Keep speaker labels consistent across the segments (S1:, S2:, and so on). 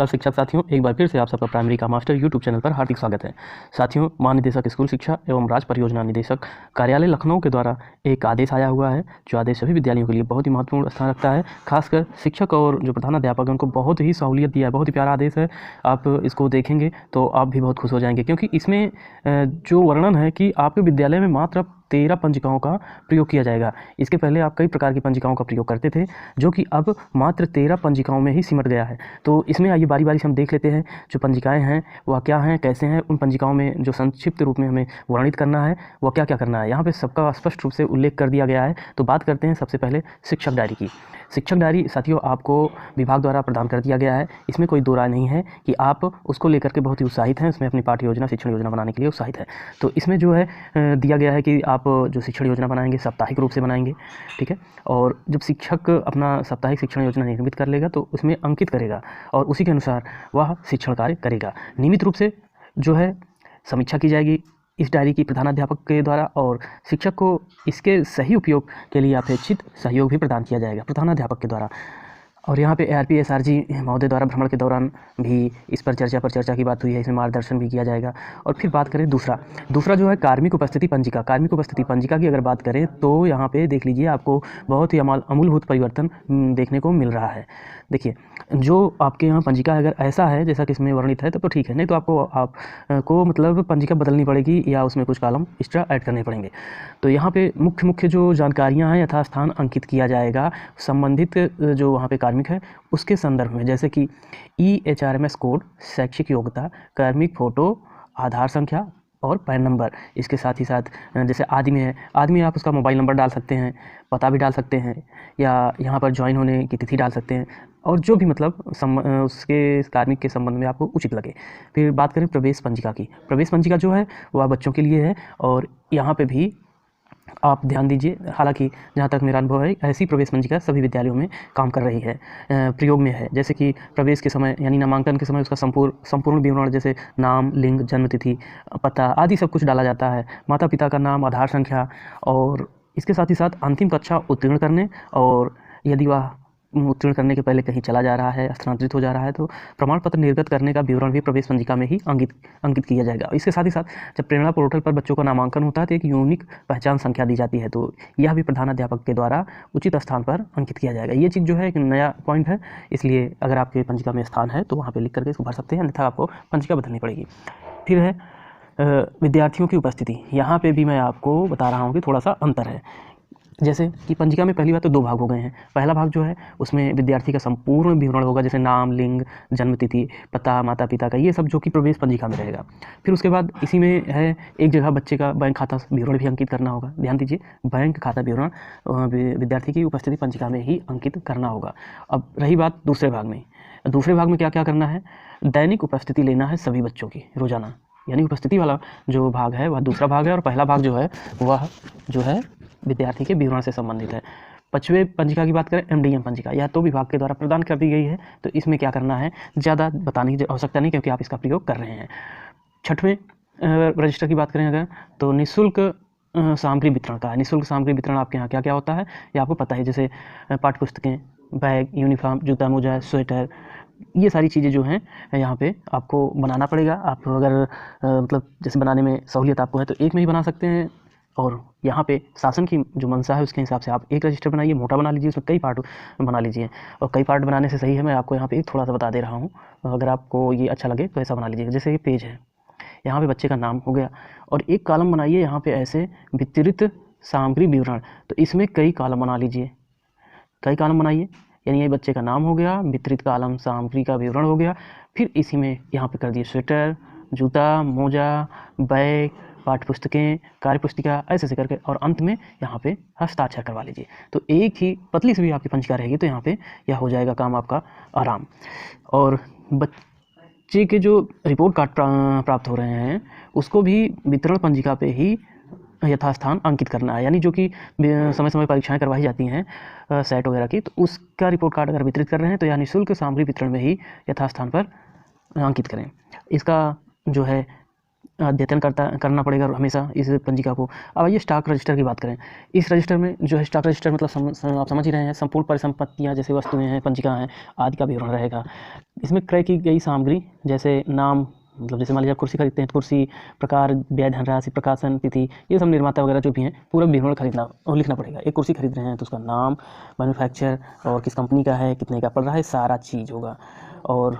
S1: नमस्कार शिक्षक साथियों, एक बार फिर से आप सबका प्राइमरी का मास्टर यूट्यूब चैनल पर हार्दिक स्वागत है। साथियों, महानिदेशक स्कूल शिक्षा एवं राज्य परियोजना निदेशक कार्यालय लखनऊ के द्वारा एक आदेश आया हुआ है, जो आदेश सभी विद्यालयों के लिए बहुत ही महत्वपूर्ण स्थान रखता है। खासकर शिक्षक और जो प्रधानाध्यापक हैं उनको बहुत ही सहूलियत दिया है। बहुत ही प्यारा आदेश है। आप इसको देखेंगे तो आप भी बहुत खुश हो जाएंगे, क्योंकि इसमें जो वर्णन है कि आपके विद्यालय में मात्र 13 पंजिकाओं का प्रयोग किया जाएगा। इसके पहले आप कई प्रकार की पंजिकाओं का प्रयोग करते थे, जो कि अब मात्र 13 पंजिकाओं में ही सिमट गया है। तो इसमें आइए बारी बारी से हम देख लेते हैं जो पंजिकाएं हैं वह क्या हैं, कैसे हैं। उन पंजिकाओं में जो संक्षिप्त रूप में हमें वर्णित करना है वह क्या क्या करना है, यहाँ पे सबका स्पष्ट रूप से उल्लेख कर दिया गया है। तो बात करते हैं सबसे पहले शिक्षक डायरी की। शिक्षक डायरी साथियों आपको विभाग द्वारा प्रदान कर दिया गया है। इसमें कोई दो राय नहीं है कि आप उसको लेकर के बहुत ही उत्साहित हैं, उसमें अपनी पाठ्य योजना शिक्षण योजना बनाने के लिए उत्साहित है। तो इसमें जो है दिया गया है कि आप जो शिक्षण योजना बनाएंगे साप्ताहिक रूप से बनाएंगे, ठीक है। और जब शिक्षक अपना साप्ताहिक शिक्षण योजना निर्मित कर लेगा तो उसमें अंकित करेगा और उसी के अनुसार वह शिक्षण कार्य करेगा। नियमित रूप से जो है समीक्षा की जाएगी इस डायरी की प्रधानाध्यापक के द्वारा, और शिक्षक को इसके सही उपयोग के लिए अपेक्षित सहयोग भी प्रदान किया जाएगा प्रधानाध्यापक के द्वारा। और यहाँ पे ARP SRG महोदय द्वारा भ्रमण के दौरान भी इस पर चर्चा की बात हुई है, इसमें मार्गदर्शन भी किया जाएगा। और फिर बात करें दूसरा जो है कार्मिक उपस्थिति पंजिका। कार्मिक उपस्थिति पंजिका की अगर बात करें तो यहाँ पे देख लीजिए आपको बहुत ही अमूलभूत परिवर्तन देखने को मिल रहा है। देखिए, जो आपके यहाँ पंजिका अगर ऐसा है जैसा कि इसमें वर्णित है तो ठीक है, नहीं तो आपको मतलब पंजिका बदलनी पड़ेगी या उसमें कुछ कॉलम एक्स्ट्रा ऐड करने पड़ेंगे। तो यहाँ पे मुख्य जो जानकारियाँ हैं यथास्थान अंकित किया जाएगा संबंधित जो वहाँ पे कार्मिक है उसके संदर्भ में, जैसे कि EHRMS कोड, शैक्षिक योग्यता, कार्मिक फोटो, आधार संख्या और पैन नंबर। इसके साथ ही साथ जैसे आदमी है, आदमी आप उसका मोबाइल नंबर डाल सकते हैं, पता भी डाल सकते हैं, या यहाँ पर ज्वाइन होने की तिथि डाल सकते हैं, और जो भी मतलब उसके कार्मिक के संबंध में आपको उचित लगे। फिर बात करें प्रवेश पंजिका की। प्रवेश पंजिका जो है वह बच्चों के लिए है, और यहाँ पे भी आप ध्यान दीजिए। हालांकि जहाँ तक मेरा अनुभव है ऐसी प्रवेश पंजिका सभी विद्यालयों में काम कर रही है, प्रयोग में है। जैसे कि प्रवेश के समय यानी नामांकन के समय उसका संपूर्ण विवरण, जैसे नाम, लिंग, जन्मतिथि, पता आदि सब कुछ डाला जाता है, माता पिता का नाम, आधार संख्या, और इसके साथ ही साथ अंतिम कक्षा उत्तीर्ण करने, और यदि वह उत्तीर्ण करने के पहले कहीं चला जा रहा है, स्थानांतरित हो जा रहा है, तो प्रमाण पत्र निर्गत करने का विवरण भी प्रवेश पंजिका में ही अंकित किया जाएगा। इसके साथ ही साथ जब प्रेरणा पोर्टल पर बच्चों का नामांकन होता है तो एक यूनिक पहचान संख्या दी जाती है, तो यह भी प्रधानाध्यापक के द्वारा उचित स्थान पर अंकित किया जाएगा। ये चीज़ जो है एक नया पॉइंट है, इसलिए अगर आपके पंजिका में स्थान है तो वहाँ पर लिख करके इसको भर सकते हैं, अन्यथा आपको पंजिका बदलनी पड़ेगी। फिर है विद्यार्थियों की उपस्थिति। यहाँ पर भी मैं आपको बता रहा हूँ कि थोड़ा सा अंतर है। जैसे कि पंजिका में पहली बात तो 2 भाग हो गए हैं। पहला भाग जो है उसमें विद्यार्थी का संपूर्ण विवरण होगा, जैसे नाम, लिंग, जन्मतिथि, पता, माता पिता का, ये सब जो कि प्रवेश पंजिका में रहेगा। फिर उसके बाद इसी में है एक जगह बच्चे का बैंक खाता विवरण भी अंकित करना होगा। ध्यान दीजिए, बैंक खाता विवरण विद्यार्थी की उपस्थिति पंजिका में ही अंकित करना होगा। अब रही बात दूसरे भाग में क्या क्या करना है। दैनिक उपस्थिति लेना है सभी बच्चों की रोजाना, यानी उपस्थिति वाला जो भाग है वह दूसरा भाग है, और पहला भाग जो है वह जो है विद्यार्थी के विवरण से संबंधित है। 5वें पंजिका की बात करें, MDM पंजिका, यह तो विभाग के द्वारा प्रदान कर दी गई है, तो इसमें क्या करना है ज़्यादा बताने की आवश्यकता नहीं, क्योंकि आप इसका प्रयोग कर रहे हैं। 6वें रजिस्टर की बात करें अगर, तो निःशुल्क सामग्री वितरण का। निःशुल्क सामग्री वितरण आपके यहाँ क्या क्या होता है ये आपको पता है, जैसे पाठ्य पुस्तकें, बैग, यूनिफॉर्म, जूता मोजा, स्वेटर, ये सारी चीज़ें जो हैं यहाँ पे आपको बनाना पड़ेगा। आप अगर मतलब जैसे बनाने में सहूलियत आपको है तो एक में ही बना सकते हैं, और यहाँ पे शासन की जो मंशा है उसके हिसाब से आप एक रजिस्टर बनाइए, मोटा बना लीजिए, उसमें कई पार्ट बना लीजिए। और कई पार्ट बनाने से सही है, मैं आपको यहाँ पे थोड़ा सा बता दे रहा हूँ, अगर आपको ये अच्छा लगे तो ऐसा बना लीजिएगा। जैसे ये पेज है, यहाँ पे बच्चे का नाम हो गया, और एक कॉलम बनाइए यहाँ पे ऐसे वितरित सामग्री विवरण, तो इसमें कई कॉलम बना लीजिए, कई कॉलम बनाइए, यानी ये बच्चे का नाम हो गया, वितरित कॉलम सामग्री का विवरण हो गया, फिर इसी में यहाँ पे कर दिए स्वेटर, जूता, मोजा, बैग, पाठ्य पुस्तकें, कार्य पुस्तिका, ऐसे करके, और अंत में यहाँ पे हस्ताक्षर करवा लीजिए। तो एक ही पतली से भी आपकी पंजिका रहेगी, तो यहाँ पे यह हो जाएगा काम आपका आराम। और बच्चे के जो रिपोर्ट कार्ड प्राप्त हो रहे हैं उसको भी वितरण पंजिका पे ही यथास्थान अंकित करना है, यानी जो कि समय समय परीक्षाएं करवाई जाती हैं सेट वगैरह की, तो उसका रिपोर्ट कार्ड अगर वितरित कर रहे हैं तो यह निःशुल्क सामग्री वितरण में ही यथास्थान पर अंकित करें। इसका जो है अद्यतन करना पड़ेगा हमेशा इस पंजिका को। अब आइए स्टॉक रजिस्टर की बात करें। इस रजिस्टर में जो है, स्टॉक रजिस्टर मतलब आप समझ ही रहे हैं, संपूर्ण परिसंपत्तियाँ जैसे वस्तुएं हैं, पंजिका हैं आदि का विवरण रहेगा। इसमें क्रय की गई सामग्री जैसे नाम, मतलब जैसे मान लीजिए आप कुर्सी खरीदते हैं तो कुर्सी, प्रकार, व्यय धनराशि, प्रकाशन तिथि, ये सब निर्माता वगैरह जो भी हैं पूरा विवरण खरीदना और लिखना पड़ेगा। एक कुर्सी खरीद रहे हैं तो उसका नाम, मैन्युफैक्चर और किस कंपनी का है, कितने का पड़ रहा है, सारा चीज़ होगा। और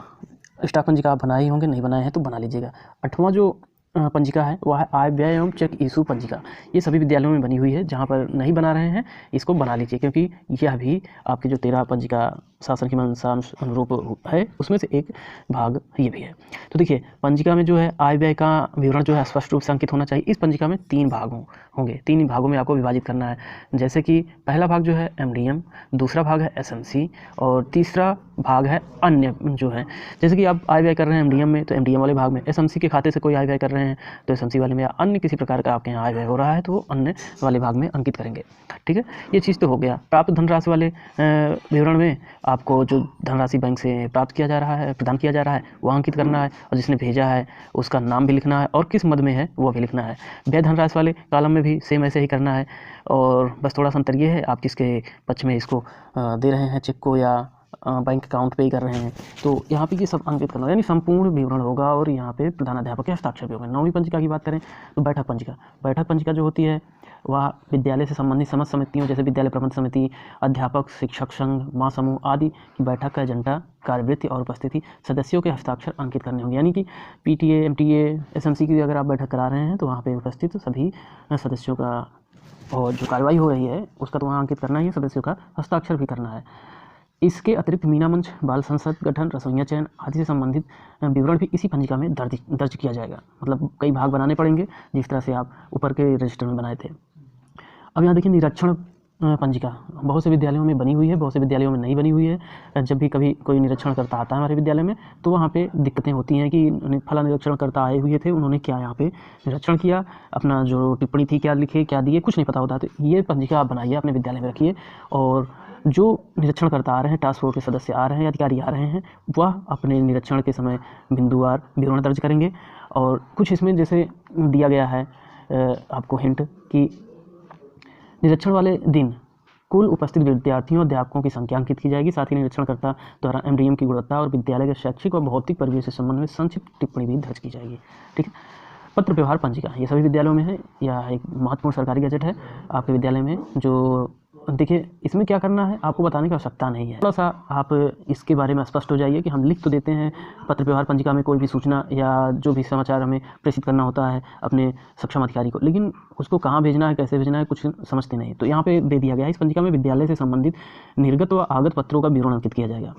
S1: स्टॉक पंजिका आप बनाए होंगे, नहीं बनाए हैं तो बना लीजिएगा। 8वां जो पंजिका है वह है आय व्यय एवं चेक इशू पंजिका। ये सभी विद्यालयों में बनी हुई है, जहाँ पर नहीं बना रहे हैं इसको बना लीजिए, क्योंकि यह भी आपके जो 13 पंजिका शासन की मंशा अनुरूप है उसमें से एक भाग ये भी है। तो देखिए पंजिका में जो है आय व्यय का विवरण जो है स्पष्ट रूप से अंकित होना चाहिए। इस पंजिका में 3 भाग होंगे, 3 भागों में आपको विभाजित करना है। जैसे कि पहला भाग जो है एमडीएम, दूसरा भाग है एसएमसी और तीसरा भाग है अन्य जो है। जैसे कि आप आय व्यय कर रहे हैं एमडीएम में तो एमडीएम वाले भाग में, एसएमसी के खाते से कोई आय व्यय कर रहे हैं तो एसएमसी वाले में, या अन्य किसी प्रकार का आपके यहाँ आय व्यय हो रहा है तो वो अन्य वाले भाग में अंकित करेंगे। ठीक है, ये चीज़ तो हो गया। प्राप्त धनराशि वाले विवरण में आपको जो धनराशि बैंक से प्राप्त किया जा रहा है, प्रदान किया जा रहा है, वह अंकित करना है, और जिसने भेजा है उसका नाम भी लिखना है और किस मद में है वो भी लिखना है। व्यय धनराशि वाले कॉलम में भी सेम ऐसे ही करना है, और बस थोड़ा सा अंतर ये है आप किसके पक्ष में इसको दे रहे हैं, चेक को या बैंक अकाउंट पे ही कर रहे हैं, तो यहाँ पे ये सब अंकित करना, यानी संपूर्ण विवरण होगा। और यहाँ पे प्रधानाध्यापक के हस्ताक्षर भी होंगे। 9वीं पंजिका की बात करें तो बैठक पंजिका। बैठक पंजिका जो होती है वह विद्यालय से संबंधित समस्त समितियों जैसे विद्यालय प्रबंध समिति, अध्यापक, शिक्षक संघ, महासमूह आदि की बैठक का एजेंडा, कार्यवृत्ति और उपस्थिति सदस्यों के हस्ताक्षर अंकित करने होंगे। यानी कि पीटीए, एमटीए, एसएमसी की अगर आप बैठक करा रहे हैं तो वहाँ पे उपस्थित सभी सदस्यों का, और जो कार्रवाई हो रही है उसका तो वहाँ अंकित करना ही है, सदस्यों का हस्ताक्षर भी करना है। इसके अतिरिक्त मीना मंच, बाल संसद गठन, रसोइया चयन आदि से संबंधित विवरण भी इसी पंजिका में दर्ज किया जाएगा। मतलब कई भाग बनाने पड़ेंगे जिस तरह से आप ऊपर के रजिस्टर में बनाए थे। अब यहाँ देखिए निरीक्षण पंजिका बहुत से विद्यालयों में बनी हुई है, बहुत से विद्यालयों में नहीं बनी हुई है। जब भी कभी कोई निरीक्षण करता आता है हमारे विद्यालय में तो वहाँ पे दिक्कतें होती हैं कि फला निरीक्षण करता आए हुए थे, उन्होंने क्या यहाँ पे निरीक्षण किया, अपना जो टिप्पणी थी क्या लिखे, क्या दिए, कुछ नहीं पता होता। तो ये पंजिका आप बनाइए, अपने विद्यालय में रखिए, और जो निरीक्षण करता आ रहे हैं, टास्क फोर्स के सदस्य आ रहे हैं, अधिकारी आ रहे हैं, वह अपने निरीक्षण के समय बिंदुवार विवरण दर्ज करेंगे। और कुछ इसमें जैसे दिया गया है आपको हिंट कि निरीक्षण वाले दिन कुल उपस्थित विद्यार्थियों और अध्यापकों की संख्या अंकित की जाएगी। साथ ही निरीक्षणकर्ता द्वारा एमडीएम की गुणवत्ता और विद्यालय के शैक्षिक और भौतिक परिवेश से संबंध में संक्षिप्त टिप्पणी भी दर्ज की जाएगी। ठीक है। पत्र व्यवहार पंजिका ये सभी विद्यालयों में है, या एक महत्वपूर्ण सरकारी गजट है आपके विद्यालय में। जो देखिए इसमें क्या करना है आपको बताने की आवश्यकता नहीं है, थोड़ा सा आप इसके बारे में स्पष्ट हो जाइए कि हम लिख तो देते हैं पत्र व्यवहार पंजिका में कोई भी सूचना या जो भी समाचार हमें प्रेषित करना होता है अपने सक्षम अधिकारी को, लेकिन उसको कहाँ भेजना है, कैसे भेजना है, कुछ समझते नहीं। तो यहाँ पे दे दिया गया है, इस पंजिका में विद्यालय से संबंधित निर्गत व आगत पत्रों का विवरण अंकित किया जाएगा।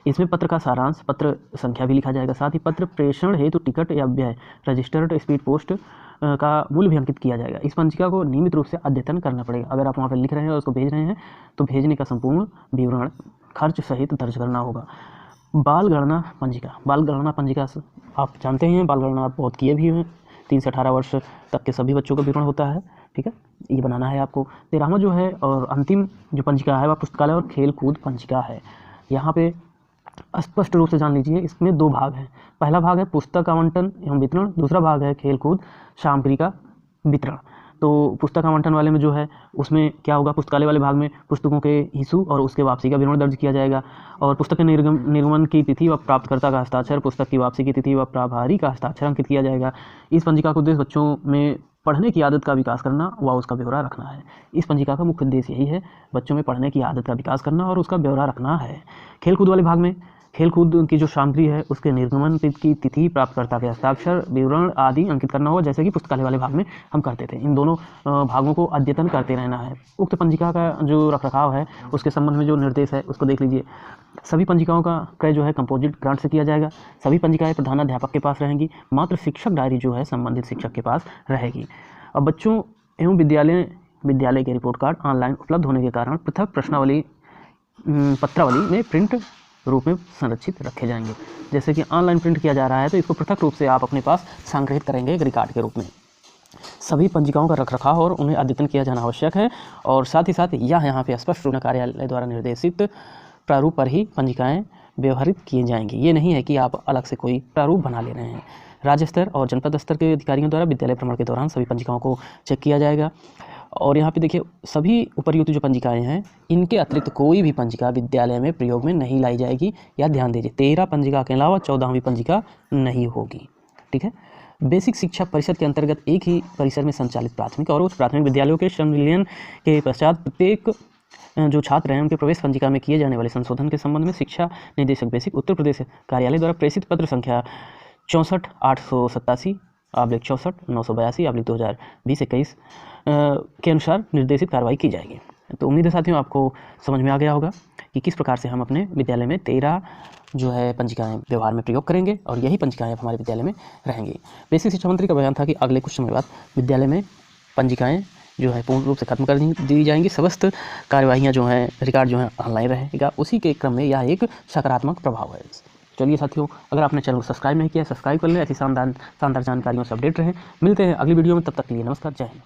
S1: इसमें पत्र का सारांश, पत्र संख्या भी लिखा जाएगा। साथ ही पत्र प्रेषण हेतु टिकट या व्यय, रजिस्टर्ड स्पीड पोस्ट का मूल्य भी अंकित किया जाएगा। इस पंजिका को नियमित रूप से अद्यतन करना पड़ेगा। अगर आप वहाँ पर लिख रहे हैं और उसको भेज रहे हैं तो भेजने का संपूर्ण विवरण खर्च सहित दर्ज करना होगा। बाल गणना पंजिका। बाल गणना पंजिका आप जानते हैं, बाल गणना आप बहुत किए भी हैं, 3 से 18 वर्ष तक के सभी बच्चों का विवरण होता है। ठीक है, ये बनाना है आपको। 13वां जो है और अंतिम जो पंजिका है वह पुस्तकालय और खेल कूद पंजिका है। यहाँ पे स्पष्ट रूप से जान लीजिए, इसमें 2 भाग हैं। पहला भाग है पुस्तक आवंटन एवं वितरण, दूसरा भाग है खेल कूद सामग्री का वितरण। तो पुस्तक आवंटन वाले में जो है उसमें क्या होगा, पुस्तकालय वाले भाग में पुस्तकों के इशू और उसके वापसी का विवरण दर्ज किया जाएगा। और पुस्तक के निर्गमन की तिथि व प्राप्तकर्ता का हस्ताक्षर, पुस्तक की वापसी की तिथि व प्रभारी का हस्ताक्षर अंकित किया जाएगा। इस पंजिका का उद्देश्य बच्चों में पढ़ने की आदत का विकास करना व उसका ब्यौरा रखना है। इस पंजिका का मुख्य उद्देश्य यही है, बच्चों में पढ़ने की आदत का विकास करना और उसका ब्यौरा रखना है। खेल कूद वाले भाग में खेल कूद की जो सामग्री है उसके निर्गमन की तिथि, प्राप्तकर्ता के हस्ताक्षर, विवरण आदि अंकित करना होगा, जैसे कि पुस्तकालय वाले भाग में हम करते थे। इन दोनों भागों को अद्यतन करते रहना है। उक्त पंजिका का जो रखरखाव है उसके संबंध में जो निर्देश है उसको देख लीजिए। सभी पंजिकाओं का क्रय जो है कंपोजिट ग्रांट से किया जाएगा। सभी पंजिकाएं प्रधानाध्यापक के पास रहेंगी, मात्र शिक्षक डायरी जो है संबंधित शिक्षक के पास रहेगी। अब बच्चों एवं विद्यालय के रिपोर्ट कार्ड ऑनलाइन उपलब्ध होने के कारण पृथक प्रश्नावली पत्रावली में प्रिंट रूप में संरक्षित रखे जाएंगे। जैसे कि ऑनलाइन प्रिंट किया जा रहा है तो इसको पृथक रूप से आप अपने पास संग्रहित करेंगे एक रिकॉर्ड के रूप में। सभी पंजिकाओं का रखरखाव और उन्हें अद्यतन किया जाना आवश्यक है, और साथ ही साथ यहाँ पे स्पष्ट रूप से कार्यालय द्वारा निर्देशित प्रारूप पर ही पंजिकाएं व्यवहारित किए जाएंगे। ये नहीं है कि आप अलग से कोई प्रारूप बना ले रहे हैं। राज्य स्तर और जनपद स्तर के अधिकारियों द्वारा विद्यालय भ्रमण के दौरान सभी पंजिकाओं को चेक किया जाएगा। और यहाँ पे देखिए सभी उपर्युक्त जो पंजिकाएँ हैं इनके अतिरिक्त कोई भी पंजिका विद्यालय में प्रयोग में नहीं लाई जाएगी, या ध्यान दीजिए 13 पंजिका के अलावा 14वीं पंजिका नहीं होगी। ठीक है। बेसिक शिक्षा परिषद के अंतर्गत एक ही परिसर में संचालित प्राथमिक और उच्च प्राथमिक विद्यालयों के संविलियन के पश्चात प्रत्येक जो छात्र हैं उनके प्रवेश पंजिका में किए जाने वाले संशोधन के संबंध में शिक्षा निदेशक बेसिक उत्तर प्रदेश कार्यालय द्वारा प्रेषित पत्र संख्या 64/887/64/982/2020-21 के अनुसार निर्देशित कार्रवाई की जाएगी। तो उम्मीद है साथियों आपको समझ में आ गया होगा कि किस प्रकार से हम अपने विद्यालय में 13 जो है पंजिकाएँ व्यवहार में प्रयोग करेंगे और यही पंजिकाएँ अब हमारे विद्यालय में रहेंगी। बेसिक शिक्षा मंत्री का बयान था कि अगले कुछ समय बाद विद्यालय में पंजिकाएँ जो है पूर्ण रूप से खत्म कर दी जाएंगी। समस्त कार्यवाहियाँ जो हैं रिकॉर्ड जो है ऑनलाइन रहेगा। उसी के क्रम में यह एक सकारात्मक प्रभाव है। चलिए साथियों, अगर आपने चैनल को सब्सक्राइब नहीं किया सब्सक्राइब कर लें। ऐसी शानदार जानकारियों से अपडेट रहें। मिलते हैं अगली वीडियो में, तब तक के लिए नमस्कार, जय हिंद।